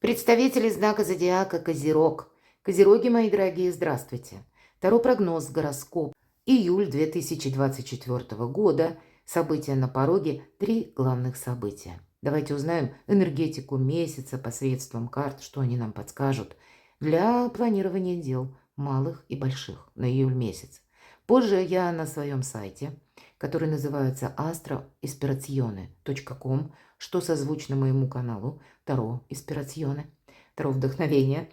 Представители знака зодиака Козерог. Козероги, мои дорогие, здравствуйте. Таро прогноз, гороскоп. Июль 2024 года. События на пороге. 3 главных события. Давайте узнаем энергетику месяца посредством карт, что они нам подскажут для планирования дел малых и больших на июль месяц. Позже я на своем сайте, который называется astroispirazione.com, что созвучно моему каналу Таро Испирационе, Таро Вдохновения,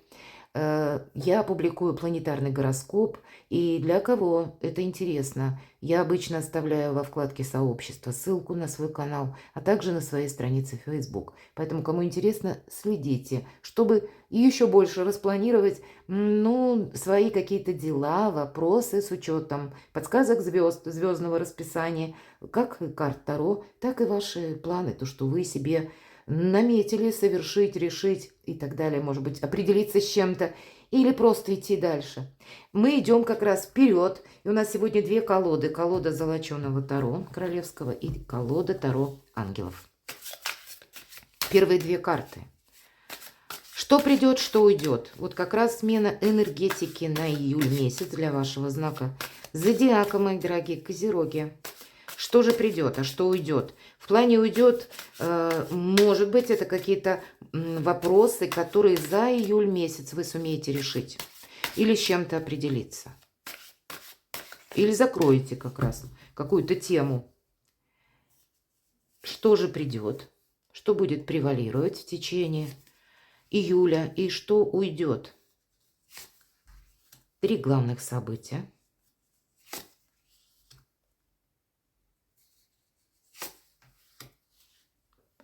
я публикую планетарный гороскоп, и для кого это интересно, я обычно оставляю во вкладке сообщества ссылку на свой канал, а также на своей странице Facebook. Поэтому, кому интересно, следите, чтобы еще больше распланировать, свои какие-то дела, вопросы с учетом подсказок звезд, звездного расписания, как карт Таро, так и ваши планы, то, что вы себе наметили совершить, решить и так далее, может быть, определиться с чем-то или просто идти дальше. Мы идем как раз вперед, и у нас сегодня 2 колоды. Колода золоченого Таро королевского и колода Таро ангелов. Первые 2 карты. Что придет, что уйдет. Вот как раз смена энергетики на июль месяц для вашего знака зодиака, мои дорогие козероги. Что же придет, а что уйдет? В плане уйдет, может быть, это какие-то вопросы, которые за июль месяц вы сумеете решить. Или с чем-то определиться. Или закроете как раз какую-то тему. Что же придет? Что будет превалировать в течение июля? И что уйдет? 3 главных события.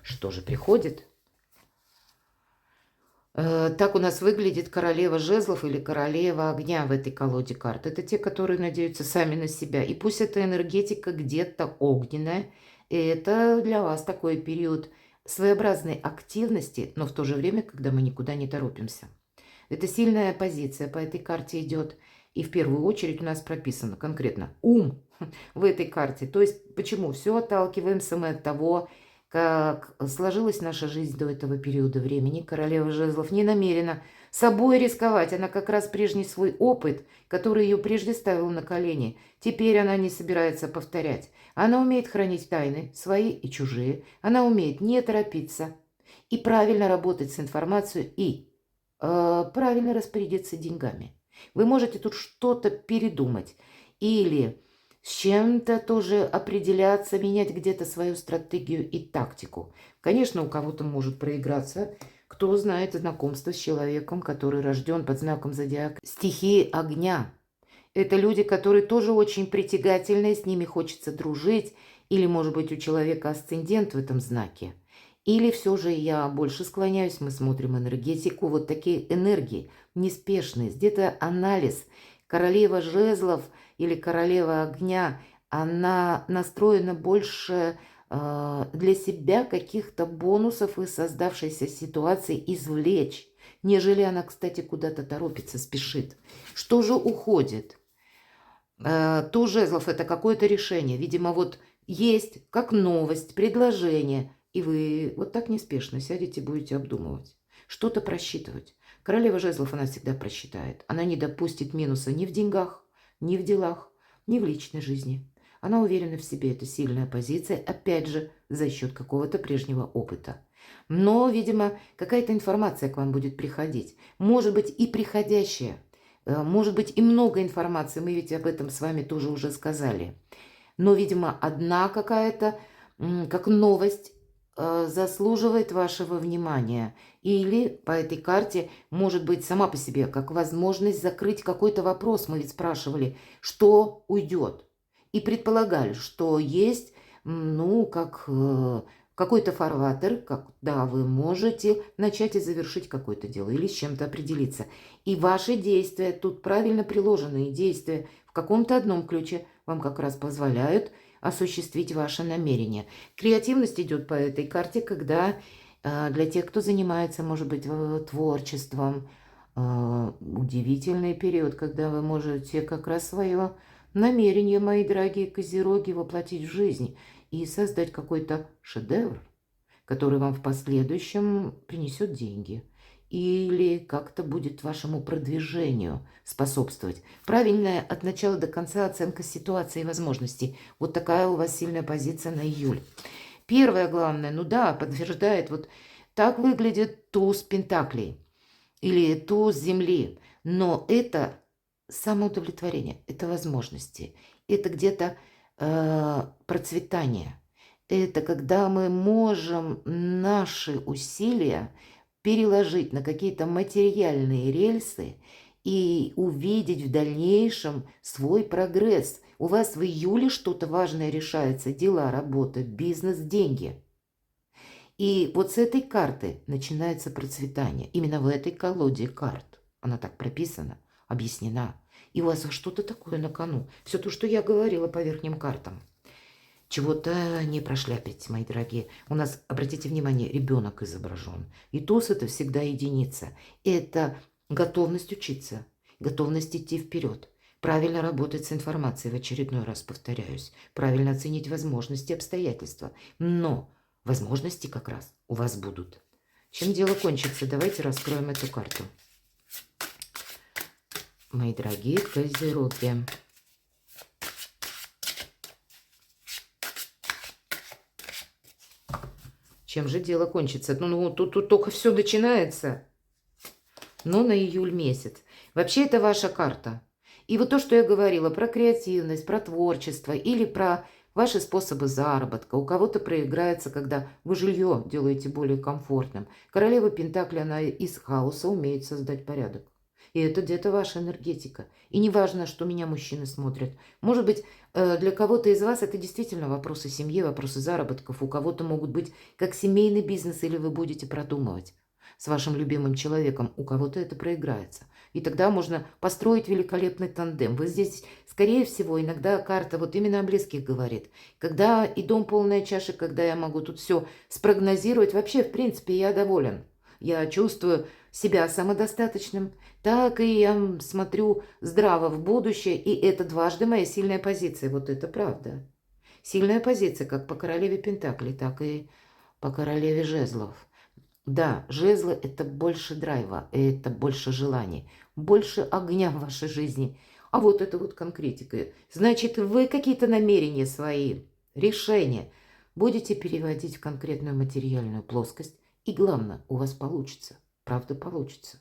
Что же приходит? Так у нас выглядит королева жезлов или королева огня в этой колоде карт. Это те, которые надеются сами на себя. И пусть эта энергетика где-то огненная, это для вас такой период своеобразной активности, но в то же время, когда мы никуда не торопимся. Это сильная позиция по этой карте идет. И в первую очередь у нас прописано конкретно ум в этой карте. То есть почему? Все отталкиваемся мы от того, как сложилась наша жизнь до этого периода времени. Королева жезлов не намерена собой рисковать. Она как раз прежний свой опыт, который ее прежде ставил на колени, теперь она не собирается повторять. Она умеет хранить тайны, свои и чужие. Она умеет не торопиться и правильно работать с информацией и правильно распорядиться деньгами. Вы можете тут что-то передумать или с чем-то тоже определяться, менять где-то свою стратегию и тактику. Конечно, у кого-то может проиграться, кто знает, знакомство с человеком, который рожден под знаком зодиака стихии огня. Это люди, которые тоже очень притягательные, с ними хочется дружить, или, может быть, у человека асцендент в этом знаке. Или все же я больше склоняюсь, мы смотрим энергетику, вот такие энергии, неспешные, где-то анализ. Королева жезлов или королева огня, она настроена больше для себя каких-то бонусов из создавшейся ситуации извлечь, нежели она, кстати, куда-то торопится, спешит. Что же уходит? Туз жезлов – это какое-то решение. Видимо, вот есть как новость, предложение, и вы вот так неспешно сядете, будете обдумывать, что-то просчитывать. Королева жезлов она всегда просчитает. Она не допустит минуса ни в деньгах, ни в делах, ни в личной жизни. Она уверена в себе, это сильная позиция, опять же, за счет какого-то прежнего опыта. Но, видимо, какая-то информация к вам будет приходить. Может быть, и приходящая. Может быть, и много информации, мы ведь об этом с вами тоже уже сказали. Но, видимо, одна какая-то, как новость, заслуживает вашего внимания. Или по этой карте, может быть, сама по себе, как возможность закрыть какой-то вопрос. Мы ведь спрашивали, что уйдет. И предполагали, что есть, какой-то фарватер, когда вы можете начать и завершить какое-то дело или с чем-то определиться. И ваши действия, тут правильно приложенные действия в каком-то одном ключе вам как раз позволяют осуществить ваше намерение. Креативность идет по этой карте, когда для тех, кто занимается, может быть, творчеством, удивительный период, когда вы можете как раз свое намерение, мои дорогие козероги, воплотить в жизнь и создать какой-то шедевр, который вам в последующем принесет деньги. или как-то будет вашему продвижению способствовать. Правильная от начала до конца оценка ситуации и возможностей. Вот такая у вас сильная позиция на июль. Первое главное, ну да, подтверждает, вот так выглядит туз пентаклей или туз земли. Но это самоудовлетворение, это возможности, это где-то процветание. Это когда мы можем наши усилия переложить на какие-то материальные рельсы и увидеть в дальнейшем свой прогресс. У вас в июле что-то важное решается, дела, работа, бизнес, деньги. И вот с этой карты начинается процветание. Именно в этой колоде карт. Она так прописана, объяснена. И у вас что-то такое на кону. Все то, что я говорила по верхним картам. Чего-то не прошляпить, мои дорогие. У нас, обратите внимание, ребенок изображен. И туз это всегда единица. Это готовность учиться, готовность идти вперед. Правильно работать с информацией, в очередной раз повторяюсь. Правильно оценить возможности, обстоятельства. Но возможности как раз у вас будут. Чем дело кончится? Давайте раскроем эту карту. Мои дорогие козероги. Чем же дело кончится? Ну тут только все начинается. Но на июль месяц. Вообще это ваша карта. И вот то, что я говорила про креативность, про творчество или про ваши способы заработка. У кого-то проиграется, когда вы жилье делаете более комфортным. Королева Пентакли, она из хаоса умеет создать порядок. И это где-то ваша энергетика. И не важно, что меня мужчины смотрят. Может быть, для кого-то из вас это действительно вопросы семьи, вопросы заработков. У кого-то могут быть как семейный бизнес, или вы будете продумывать с вашим любимым человеком. У кого-то это проиграется. И тогда можно построить великолепный тандем. Вы здесь, скорее всего, иногда карта вот именно о близких говорит. Когда и дом полная чаша, когда я могу тут все спрогнозировать. Вообще, в принципе, я доволен. Я чувствую себя самодостаточным, так и я смотрю здраво в будущее, и это дважды моя сильная позиция. Вот это правда. Сильная позиция как по королеве Пентакли, так и по королеве жезлов. Да, жезлы – это больше драйва, это больше желаний, больше огня в вашей жизни. А вот это вот конкретика. Значит, вы какие-то намерения свои, решения будете переводить в конкретную материальную плоскость. И главное, у вас получится. Правда, получится.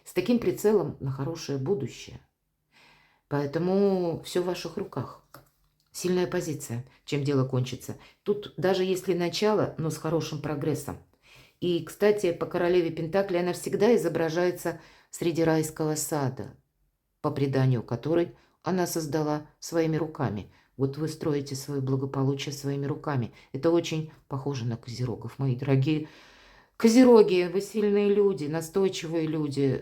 С таким прицелом на хорошее будущее. Поэтому все в ваших руках. Сильная позиция, чем дело кончится. Тут даже если начало, но с хорошим прогрессом. И, кстати, по королеве Пентакли она всегда изображается среди райского сада, по преданию которой она создала своими руками. Вот вы строите свое благополучие своими руками. Это очень похоже на козерогов, мои дорогие козероги. Вы сильные люди, настойчивые люди.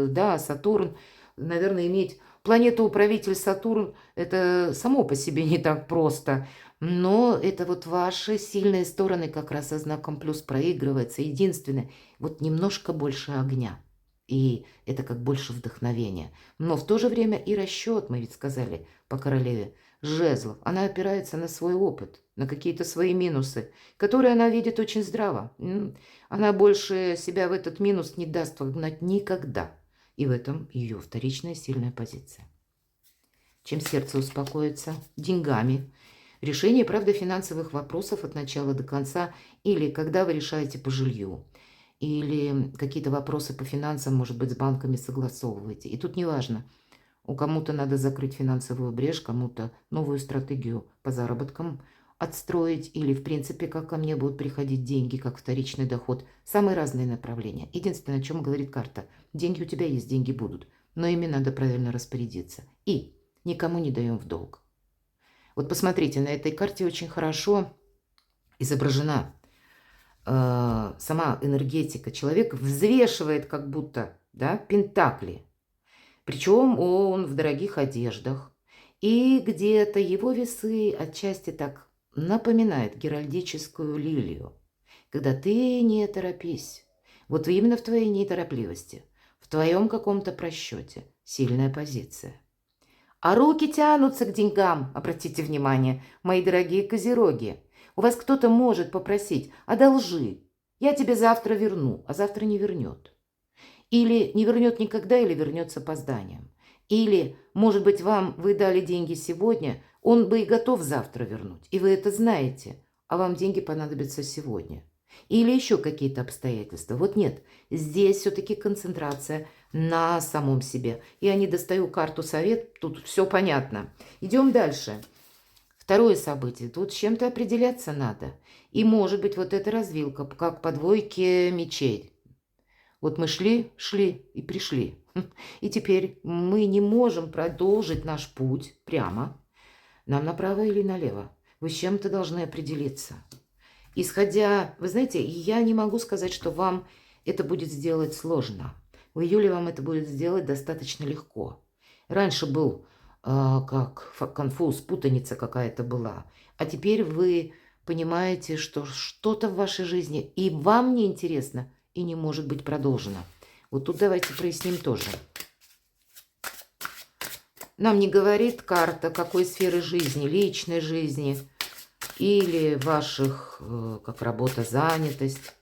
Да, Сатурн, наверное, иметь планету-управитель Сатурн, это само по себе не так просто. Но это вот ваши сильные стороны как раз со знаком плюс проигрывается. Единственное, вот немножко больше огня. И это как больше вдохновения. Но в то же время и расчет, мы ведь сказали, по королеве жезлов. Она опирается на свой опыт, на какие-то свои минусы, которые она видит очень здраво. Она больше себя в этот минус не даст вогнать никогда. И в этом ее вторичная сильная позиция. Чем сердце успокоится? Деньгами. Решение, правда, финансовых вопросов от начала до конца, или когда вы решаете по жилью, или какие-то вопросы по финансам, может быть, с банками согласовываете. И тут неважно, у кому-то надо закрыть финансовую брешь, кому-то новую стратегию по заработкам отстроить, или, в принципе, как ко мне будут приходить деньги, как вторичный доход. Самые разные направления. Единственное, о чем говорит карта. Деньги у тебя есть, деньги будут, но ими надо правильно распорядиться. И никому не даем в долг. Вот посмотрите, на этой карте очень хорошо изображена сама энергетика. Человек взвешивает как будто, да, пентакли. Причем он в дорогих одеждах. И где-то его весы отчасти так напоминают геральдическую лилию. Когда ты не торопись. Вот именно в твоей неторопливости, в твоем каком-то просчете сильная позиция. А руки тянутся к деньгам, обратите внимание, мои дорогие козероги. У вас кто-то может попросить: одолжи, я тебе завтра верну, а завтра не вернет. Или не вернет никогда, или вернет с опозданием. Или, может быть, вы дали деньги сегодня, он бы и готов завтра вернуть, и вы это знаете, а вам деньги понадобятся сегодня. Или еще какие-то обстоятельства. Вот нет, здесь все-таки концентрация на самом себе. Я не достаю карту совет, тут все понятно. Идем дальше. Второе событие. Тут с чем-то определяться надо. И может быть вот эта развилка, как по двойке мечей. Вот мы шли, шли и пришли. И теперь мы не можем продолжить наш путь прямо. Нам направо или налево. Вы с чем-то должны определиться. Исходя, вы знаете, я не могу сказать, что вам это будет сделать сложно. В июле вам это будет сделать достаточно легко. Раньше был как конфуз, путаница какая-то была. А теперь вы понимаете, что что-то в вашей жизни и вам не интересно, и не может быть продолжено. Вот тут давайте проясним тоже. Нам не говорит карта, какой сферы жизни, личной жизни или ваших, как работа, занятость.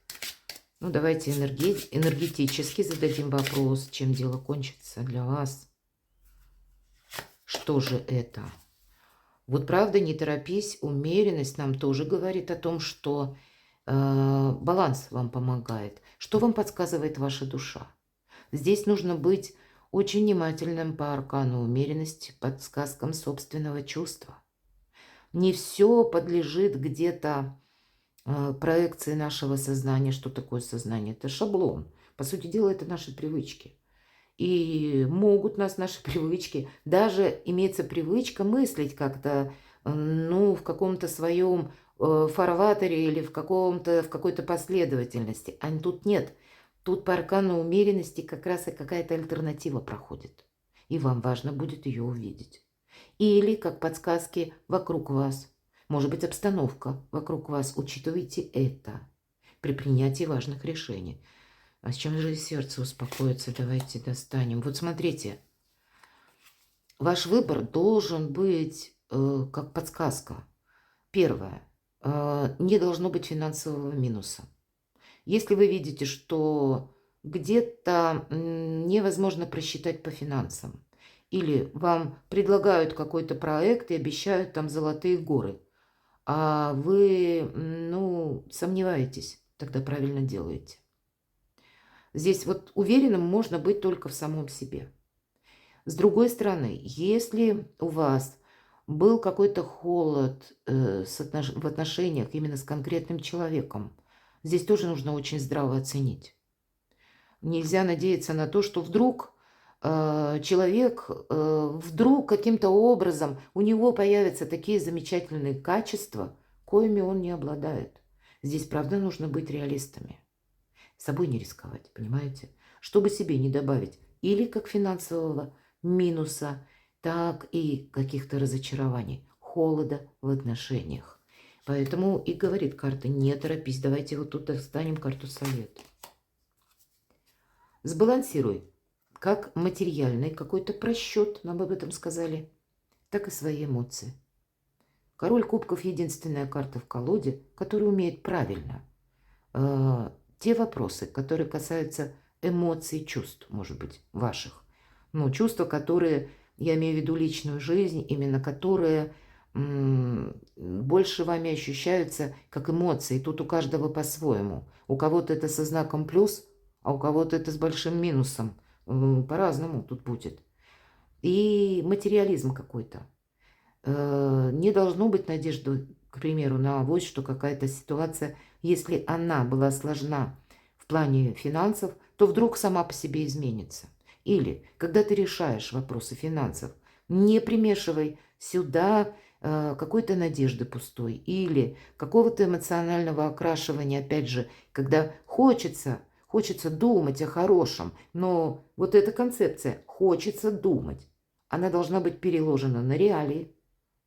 Ну, давайте энергетически зададим вопрос, чем дело кончится для вас. Что же это? Вот правда, не торопись, умеренность нам тоже говорит о том, что баланс вам помогает. Что вам подсказывает ваша душа? Здесь нужно быть очень внимательным по аркану умеренности, подсказкам собственного чувства. Не все подлежит где-то проекции нашего сознания. Что такое сознание? Это шаблон. По сути дела, это наши привычки. И могут нас наши привычки, даже имеется привычка мыслить как-то, ну, в каком-то своем фарватере или в какой-то последовательности. А тут нет. Тут по аркану умеренности как раз и какая-то альтернатива проходит. И вам важно будет ее увидеть. Или как подсказки вокруг вас. Может быть, обстановка вокруг вас. Учитывайте это при принятии важных решений. А с чем же сердце успокоится? Давайте достанем. Вот смотрите. Ваш выбор должен быть как подсказка. Первое. Не должно быть финансового минуса. Если вы видите, что где-то невозможно просчитать по финансам, или вам предлагают какой-то проект и обещают там золотые горы, а вы, ну, сомневаетесь, тогда правильно делаете. Здесь вот уверенным можно быть только в самом себе. С другой стороны, если у вас был какой-то холод в отношениях именно с конкретным человеком, здесь тоже нужно очень здраво оценить. Нельзя надеяться на то, что вдруг человек, вдруг каким-то образом у него появятся такие замечательные качества, коими он не обладает. Здесь, правда, нужно быть реалистами. Собой не рисковать, понимаете? Чтобы себе не добавить или как финансового минуса, так и каких-то разочарований, холода в отношениях. Поэтому и говорит карта, не торопись, давайте вот тут достанем карту совет. Сбалансируй как материальный какой-то просчет, нам об этом сказали, так и свои эмоции. Король кубков – единственная карта в колоде, которая умеет правильно те вопросы, которые касаются эмоций, чувств, может быть, ваших. Ну, чувства, которые, я имею в виду личную жизнь, именно которые больше вами ощущаются как эмоции. Тут у каждого по-своему. У кого-то это со знаком плюс, а у кого-то это с большим минусом. По-разному тут будет. И материализм какой-то. Не должно быть надежды, к примеру, на авось, что какая-то ситуация, если она была сложна в плане финансов, то вдруг сама по себе изменится. Или, когда ты решаешь вопросы финансов, не примешивай сюда какой-то надежды пустой или какого-то эмоционального окрашивания, опять же, когда хочется думать о хорошем, но вот эта концепция «хочется думать», она должна быть переложена на реалии,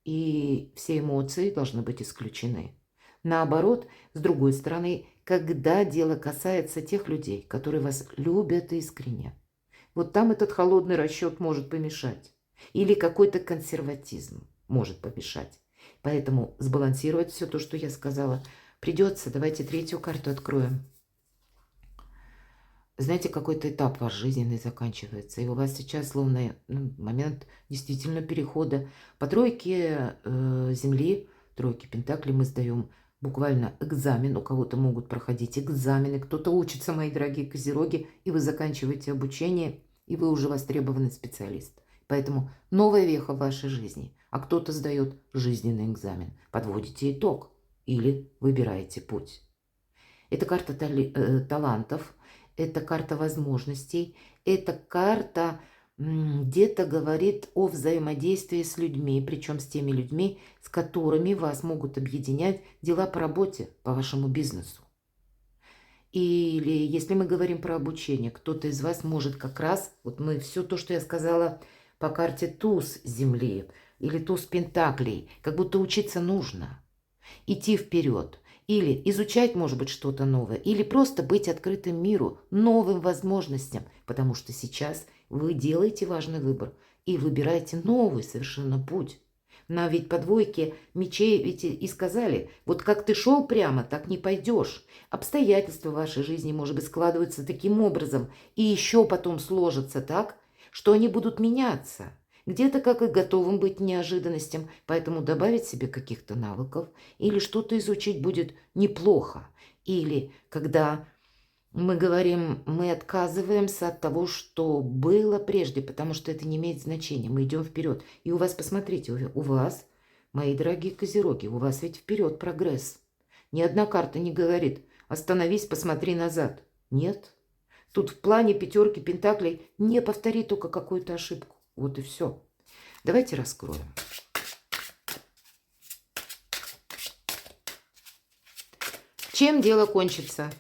и все эмоции должны быть исключены. Наоборот, с другой стороны, когда дело касается тех людей, которые вас любят искренне, вот там этот холодный расчет может помешать. Или какой-то консерватизм может помешать. Поэтому сбалансировать все то, что я сказала, придется. Давайте третью карту откроем. знаете, какой-то этап ваш жизненный заканчивается, и у вас сейчас словно момент действительно перехода. По тройке Земли, тройке Пентаклей мы сдаем буквально экзамен. У кого-то могут проходить экзамены, кто-то учится, мои дорогие козероги, и вы заканчиваете обучение, и вы уже востребованный специалист. Поэтому новая веха в вашей жизни, а кто-то сдает жизненный экзамен. Подводите итог или выбираете путь. Это карта талантов, это карта возможностей, это карта где-то говорит о взаимодействии с людьми, причем с теми людьми, с которыми вас могут объединять дела по работе, по вашему бизнесу. Или если мы говорим про обучение, кто-то из вас может как раз, вот мы все то, что я сказала по карте туз Земли или туз Пентаклей, как будто учиться нужно, идти вперед. Или изучать, может быть, что-то новое, или просто быть открытым миру, новым возможностям, потому что сейчас вы делаете важный выбор и выбираете новый совершенно путь. На ведь по двойке мечей ведь и сказали, вот как ты шел прямо, так не пойдешь. Обстоятельства в вашей жизни, может быть, складываются таким образом и еще потом сложатся так, что они будут меняться. Где-то как и готовым быть к неожиданностям, поэтому добавить себе каких-то навыков или что-то изучить будет неплохо. Или когда мы говорим, мы отказываемся от того, что было прежде, потому что это не имеет значения, мы идем вперед. И у вас, посмотрите, у вас, мои дорогие козероги, у вас ведь вперед прогресс. Ни одна карта не говорит, остановись, посмотри назад. Нет. Тут в плане пятерки пентаклей не повтори только какую-то ошибку. Вот и все. Давайте раскроем. Чем дело кончится?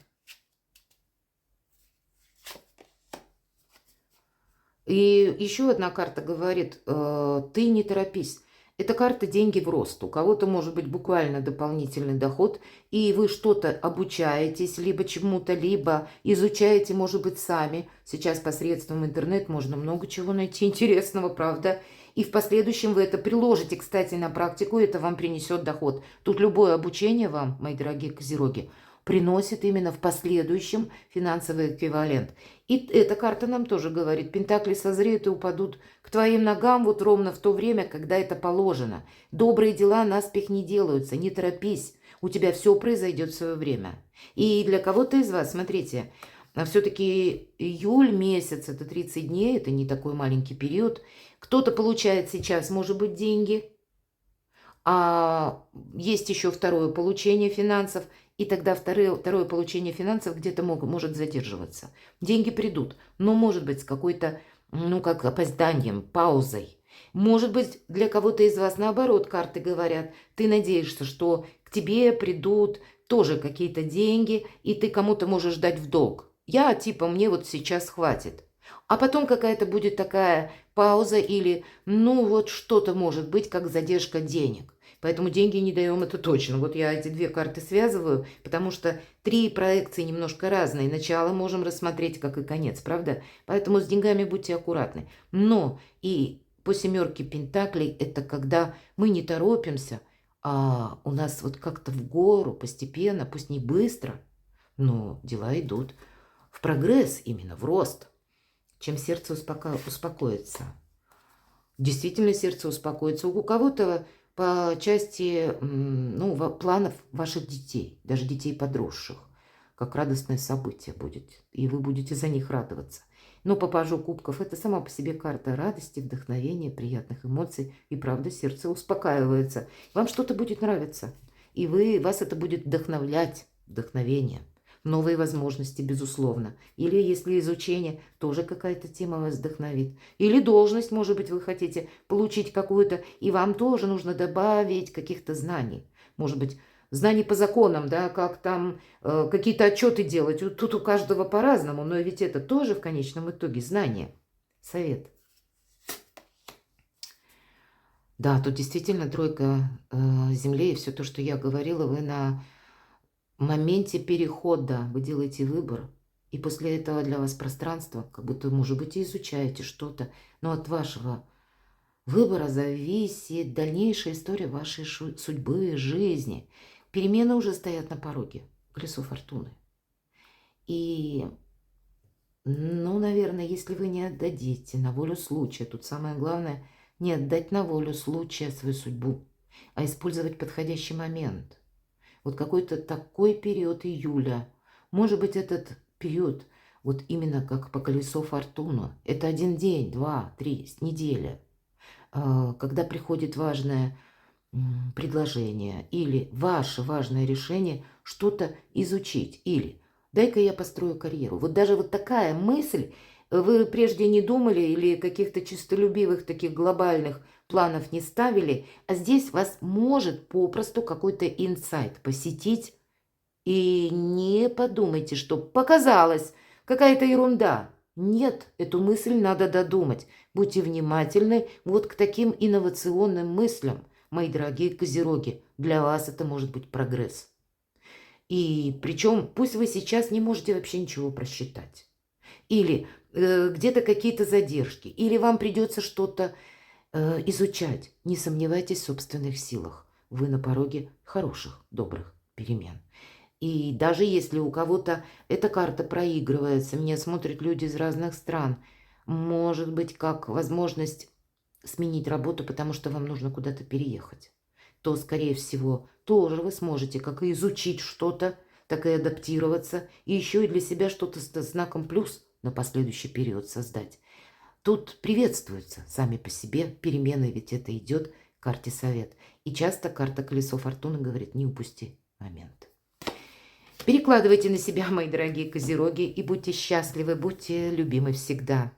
И еще одна карта говорит, ты не торопись. Это карта «Деньги в рост». У кого-то может быть буквально дополнительный доход, и вы что-то обучаетесь, либо чему-то, либо изучаете, может быть, сами. Сейчас посредством интернета можно много чего найти интересного, правда? И в последующем вы это приложите, кстати, на практику, и это вам принесет доход. Тут любое обучение вам, мои дорогие козероги, приносит именно в последующем финансовый эквивалент. И эта карта нам тоже говорит, пентакли созреют и упадут к твоим ногам вот ровно в то время, когда это положено. Добрые дела наспех не делаются, не торопись, у тебя все произойдет в свое время. И для кого-то из вас, смотрите, все-таки июль месяц, это 30 дней, это не такой маленький период. Кто-то получает сейчас, может быть, деньги, а есть еще второе получение финансов, и тогда второе получение финансов где-то может задерживаться. Деньги придут, но может быть с какой-то, как опозданием, паузой. Может быть, для кого-то из вас наоборот карты говорят, ты надеешься, что к тебе придут тоже какие-то деньги, и ты кому-то можешь дать в долг. Мне вот сейчас хватит. А потом какая-то будет такая пауза или, что-то может быть, как задержка денег. Поэтому деньги не даем, это точно. Вот я эти две карты связываю, потому что три проекции немножко разные. Начало можем рассмотреть, как и конец, правда? Поэтому с деньгами будьте аккуратны. Но и по семерке пентаклей это когда мы не торопимся, а у нас вот как-то в гору постепенно, пусть не быстро, но дела идут в прогресс, именно в рост. Чем сердце успокоится. Действительно сердце успокоится. У кого-то по части планов ваших детей, даже детей подросших, как радостное событие будет, и вы будете за них радоваться. Но по пажу кубков это сама по себе карта радости, вдохновения, приятных эмоций, и правда сердце успокаивается. Вам что-то будет нравиться, и вас это будет вдохновлять, вдохновение. Новые возможности, безусловно. Или если изучение, тоже какая-то тема вас вдохновит. Или должность, может быть, вы хотите получить какую-то, и вам тоже нужно добавить каких-то знаний. Может быть, знаний по законам, да, как там какие-то отчеты делать. Тут у каждого по-разному, но ведь это тоже в конечном итоге знание. Совет. Да, тут действительно тройка земли, и все то, что я говорила, вы на моменте перехода вы делаете выбор, и после этого для вас пространство, как будто, может быть, и изучаете что-то, но от вашего выбора зависит дальнейшая история вашей судьбы, жизни. Перемены уже стоят на пороге, колесо фортуны. И Ну, наверное, если вы не отдадите на волю случая, тут самое главное не отдать на волю случая свою судьбу, а использовать подходящий момент. Вот какой-то такой период июля. Может быть, этот период, вот именно как по колесу фортуна, это один день, два, три, неделя, когда приходит важное предложение или ваше важное решение что-то изучить, или дай-ка я построю карьеру. Вот даже вот такая мысль, вы прежде не думали или каких-то чистолюбивых таких глобальных планов не ставили, а здесь вас может попросту какой-то инсайт посетить, и не подумайте, что показалось, какая-то ерунда. Нет, эту мысль надо додумать. Будьте внимательны вот к таким инновационным мыслям, мои дорогие козероги. Для вас это может быть прогресс. И причем пусть вы сейчас не можете вообще ничего просчитать. Или где-то какие-то задержки. Или вам придется что-то изучать. Не сомневайтесь в собственных силах. Вы на пороге хороших, добрых перемен. И даже если у кого-то эта карта проигрывается, меня смотрят люди из разных стран, может быть, как возможность сменить работу, потому что вам нужно куда-то переехать, то, скорее всего, тоже вы сможете как и изучить что-то, так и адаптироваться, и еще и для себя что-то с знаком плюс на последующий период создать. Тут приветствуются сами по себе перемены, ведь это идет в карте совет. И часто карта колесо фортуны говорит, не упусти момент. Перекладывайте на себя, мои дорогие козероги, и будьте счастливы, будьте любимы всегда.